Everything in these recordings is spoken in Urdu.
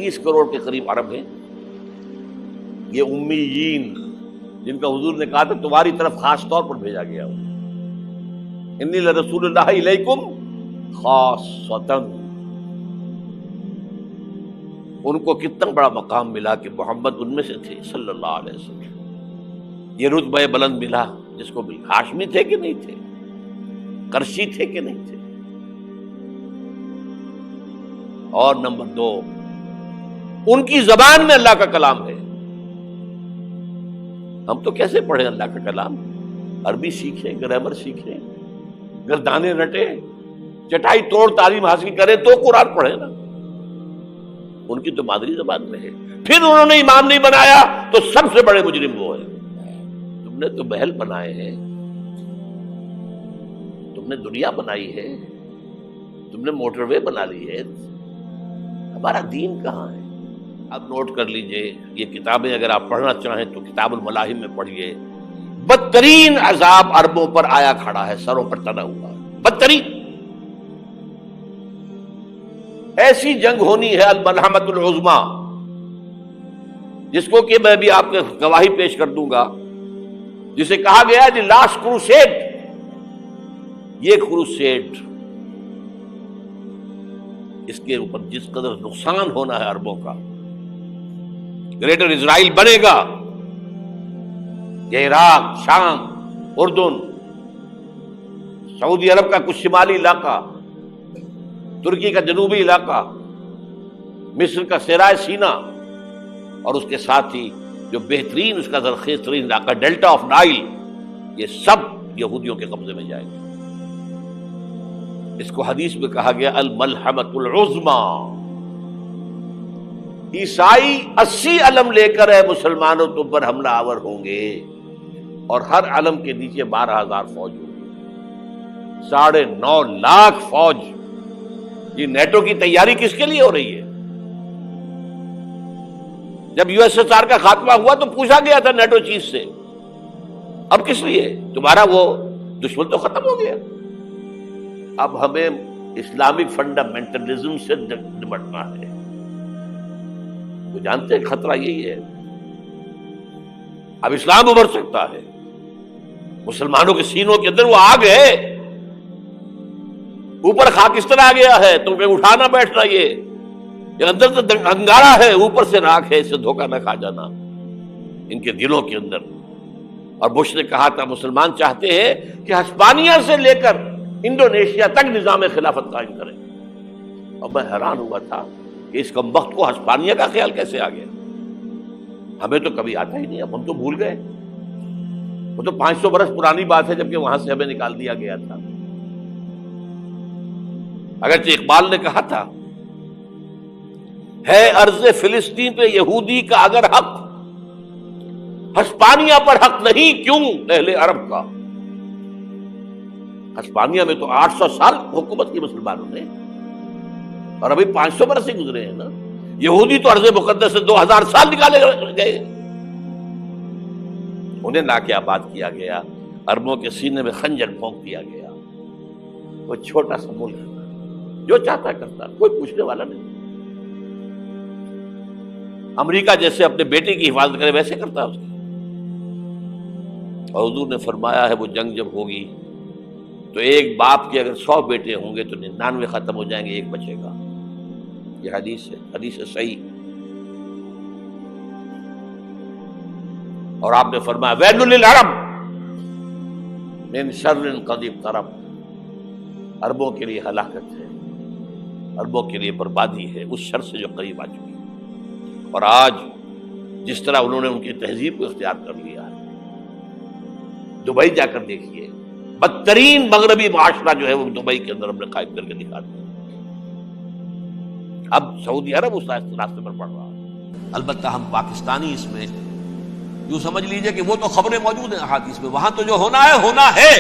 30 کروڑ کے قریب عرب ہیں، یہ امیین جن کا حضور نے کہا تھا تمہاری طرف خاص طور پر بھیجا گیا ہوں، انی لرسول اللہ الیکم خاصۃً۔ ان کو کتنا بڑا مقام ملا کہ محمد ان میں سے تھے صلی اللہ علیہ وسلم، یہ رتبہ بلند ملا جس کو بھی ہاشمی تھے کہ نہیں تھے، کرشی تھے کہ نہیں تھے۔ اور نمبر 2، ان کی زبان میں اللہ کا کلام ہے۔ ہم تو کیسے پڑھیں اللہ کا کلام؟ عربی سیکھیں، گرامر سیکھیں، گردانے رٹیں، چٹائی توڑ تعلیم حاصل کریں تو قرآن پڑھیں نا۔ ان کی تو مادری زبان میں ہے، پھر انہوں نے امام نہیں بنایا تو سب سے بڑے مجرم وہ ہیں۔ تم نے تو محل بنائے ہیں، تم نے دنیا بنائی ہے، تم نے موٹر وے بنا لی ہے، ہمارا دین کہاں ہے؟ اب نوٹ کر لیجئے، یہ کتابیں اگر آپ پڑھنا چاہیں تو کتاب الملاحم میں پڑھیے۔ بدترین عذاب عربوں پر آیا کھڑا ہے، سروں پر تنا ہوا ہے، بدترین۔ ایسی جنگ ہونی ہے الملحمۃ العظمیٰ، جس کو کہ میں بھی آپ کے گواہی پیش کر دوں گا، جسے کہا گیا دی لاسٹ کروسیڈ۔ یہ کروسیڈ، اس کے اوپر جس قدر نقصان ہونا ہے عربوں کا، گریٹر اسرائیل بنے گا، یہ عراق، شام، اردن، سعودی عرب کا کچھ شمالی علاقہ، ترکی کا جنوبی علاقہ، مصر کا صحرائے سینا، اور اس کے ساتھ ہی جو بہترین اس کا زرخیز ترین علاقہ ڈیلٹا آف نائل، یہ سب یہودیوں کے قبضے میں جائے گا۔ اس کو حدیث میں کہا گیا الملحمۃ العظمیٰ۔ عیسائی 80 علم لے کر اے مسلمانوں تم پر حملہ آور ہوں گے، اور ہر علم کے نیچے 12,000 فوج ہوگی، 9.5 لاکھ فوج۔ یہ نیٹو کی تیاری کس کے لیے ہو رہی ہے؟ جب USSR کا خاتمہ ہوا تو پوچھا گیا تھا نیٹو چیف سے، اب کس لیے؟ تمہارا وہ دشمن تو ختم ہو گیا، اب ہمیں اسلامک فنڈامنٹلزم سے نمٹنا ہے۔ وہ جانتے ہیں خطرہ یہی ہے، اب اسلام ابھر سکتا ہے، مسلمانوں کے سینوں کے اندر وہ آگ ہے، اوپر خاکستر آ گیا ہے، تمہیں اٹھانا بیٹھنا، یہ اندر تو انگارہ ہے، اوپر سے راکھ ہے، اس سے دھوکہ نہ کھا جانا ان کے دلوں کے اندر۔ اور بش نے کہا تھا مسلمان چاہتے ہیں کہ ہسپانیہ سے لے کر انڈونیشیا تک نظام خلافت قائم کریں، اور میں حیران ہوا تھا کہ اس کمبخت کو ہسپانیہ کا خیال کیسے آ گیا؟ ہمیں تو کبھی آتا ہی نہیں، اب ہم تو بھول گئے، وہ تو 500 برس پرانی بات ہے جبکہ وہاں سے ہمیں نکال دیا گیا تھا۔ اگرچہ اقبال نے کہا تھا ہے ارض فلسطین پہ یہودی کا اگر حق، ہسپانیہ پر حق نہیں کیوں اہل عرب کا؟ ہسپانیہ میں تو 800 سال حکومت کی مسلمانوں نے، اور ابھی 500 برس سے گزرے ہیں نا۔ یہودی تو ارض مقدس سے 2000 سال نکالے گئے، انہیں نہ کیا بات کیا گیا، عربوں کے سینے میں خنجر بھونک دیا گیا۔ وہ چھوٹا سا ملک جو چاہتا کرتا، کوئی پوچھنے والا نہیں۔ امریکہ جیسے اپنے بیٹے کی حفاظت کرے ویسے کرتا اس کی۔ اور حضور نے فرمایا ہے وہ جنگ جب ہوگی تو ایک باپ کے اگر 100 بیٹے ہوں گے تو 99 ختم ہو جائیں گے، ایک بچے گا۔ یہ حدیث ہے، حدیث ہے صحیح۔ اور آپ نے فرمایا ویل للعرب من شر قد اقترب، عربوں کے لیے ہلاکت ہے، عربوں کے لیے بربادی ہے اس شر سے جو قریب آ چکی ہے۔ اور آج جس طرح انہوں نے ان کی تہذیب کو اختیار کر لیا ہے، دبئی جا کر دیکھیے، بدترین مغربی معاشرہ جو ہے وہ دبئی کے اندر ہم نے قائم کر کے دکھا دیا۔ اب سعودی عرب اس راستے پر بڑھ رہا ہے۔ البتہ ہم پاکستانی اس میں یوں سمجھ لیجئے کہ وہ تو خبریں موجود ہیں احادیث میں، وہاں تو جو ہونا ہے ہونا ہے۔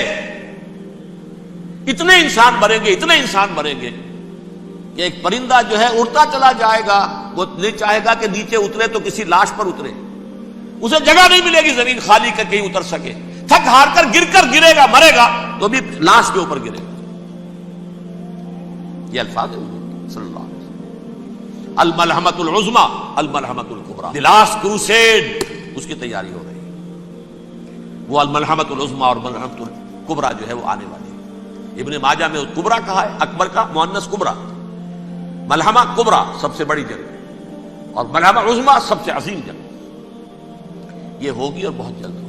اتنے انسان مریں گے، اتنے انسان مریں گے کہ ایک پرندہ جو ہے اڑتا چلا جائے گا، وہ نہیں چاہے گا کہ نیچے اترے تو کسی لاش پر اترے، اسے جگہ نہیں ملے گی زمین خالی کر کہیں اتر سکے، تھک ہار کر گرے گا، مرے گا تو بھی لاش کے اوپر گرے گا۔ یہ الفاظ ہے صلی اللہ علیہ وسلم۔ الملحمۃ العظما الملحمۃ الکبریٰ، دی لاسٹ کروسیڈ، اس کی تیاری ہو رہی ہے۔ وہ الملحمۃ العظما اور ملحمۃ الکبریٰ جو ہے وہ آنے والی ہے۔ ابن ماجہ میں کبریٰ کہا ہے، اکبر کا مؤنث کبریٰ، ملحمہ کبریٰ سب سے بڑی جنگ اور ملحمہ عظما سب سے عظیم جنگ، یہ ہوگی اور بہت جلد۔